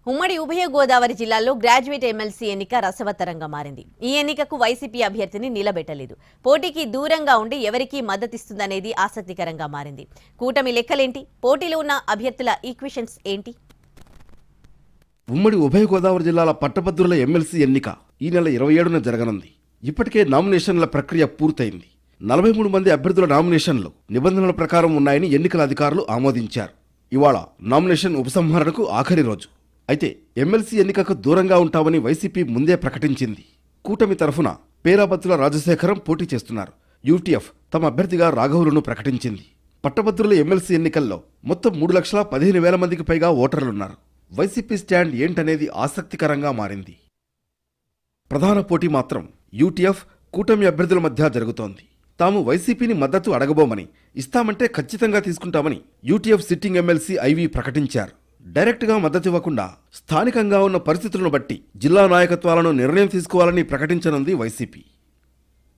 ఉమ్మడి ఉభయ గోదావరి జిల్లాల్లో గ్రాడ్యుయేట్ ఎమ్మెల్సీ ఎన్నిక రసవత్తరంగా మారింది. ఈ ఎన్నికకు వైసీపీ అభ్యర్థిని నిలబెట్టలేదు. పోటీకి దూరంగా ఉండి ఎవరికి మద్దతిస్తుందనేది ఆసక్తికరంగా మారింది. కూటమి లెక్కలేంటి? పోటీలో ఉన్న అభ్యర్థుల ఈక్వేషన్స్ ఏంటి? ఉమ్మడి ఉభయ గోదావరి జిల్లాల పట్టభద్రుల ఎమ్మెల్సీ ఎన్నిక ఈ నెల 27న జరగనుంది. ఇప్పటికే నామినేషన్ల ప్రక్రియ పూర్తయింది. 43 మంది అభ్యర్థుల నామినేషన్లు నిబంధనల ప్రకారం ఉన్నాయని ఎన్నికల అధికారులు ఆమోదించారు. ఇవాళ నామినేషన్ ఉపసంహరణకు ఆఖరి రోజు. అయితే ఎమ్మెల్సీ ఎన్నికకు దూరంగా ఉంటామని వైసీపీ ముందే ప్రకటించింది. కూటమి తరఫున పేరాబత్తుల రాజశేఖరం పోటీ చేస్తున్నారు. యూటీఎఫ్ తమ అభ్యర్థిగా రాఘవులను ప్రకటించింది. పట్టభద్రుల ఎమ్మెల్సీ ఎన్నికల్లో మొత్తం 3,15,000 మందికి పైగా ఓటర్లున్నారు. వైసీపీ స్టాండ్ ఏంటనేది ఆసక్తికరంగా మారింది. ప్రధాన పోటీ మాత్రం యూటీఎఫ్ కూటమి అభ్యర్థుల మధ్య జరుగుతోంది. తాము వైసీపీని మద్దతు అడగబోమని, ఇస్తామంటే ఖచ్చితంగా తీసుకుంటామని యూటీఎఫ్ సిట్టింగ్ ఎమ్మెల్సీ ఐవీ ప్రకటించారు. డైరెక్ట్గా మద్దతివ్వకుండా స్థానికంగా ఉన్న పరిస్థితులను బట్టి జిల్లా నాయకత్వాలను నిర్ణయం తీసుకోవాలని ప్రకటించనుంది వైసీపీ.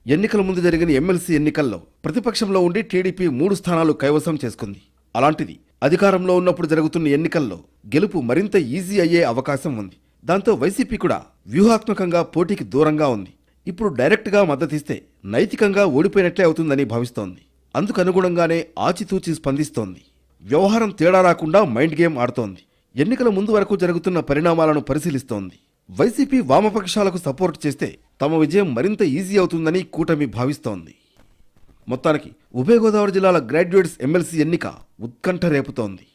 ఎన్నికల ముందు జరిగిన ఎమ్మెల్సీ ఎన్నికల్లో ప్రతిపక్షంలో ఉండి టీడీపీ 3 స్థానాలు కైవసం చేసుకుంది. అలాంటిది అధికారంలో ఉన్నప్పుడు జరుగుతున్న ఎన్నికల్లో గెలుపు మరింత ఈజీ అయ్యే అవకాశం ఉంది. దాంతో వైసీపీ కూడా వ్యూహాత్మకంగా పోటీకి దూరంగా ఉంది. ఇప్పుడు డైరెక్ట్గా మద్దతిస్తే నైతికంగా ఓడిపోయినట్లే అవుతుందని భావిస్తోంది. అందుకనుగుణంగానే ఆచితూచి స్పందిస్తోంది. వ్యవహారం తేడా రాకుండా మైండ్ గేమ్ ఆడుతోంది. ఎన్నికల ముందు వరకు జరుగుతున్న పరిణామాలను పరిశీలిస్తోంది. వైసీపీ వామపక్షాలకు సపోర్ట్ చేస్తే తమ విజయం మరింత ఈజీ అవుతుందని కూటమి భావిస్తోంది. మొత్తానికి ఉభయ గోదావరి జిల్లాల గ్రాడ్యుయేట్స్ ఎమ్మెల్సీ ఎన్నిక ఉత్కంఠ రేపుతోంది.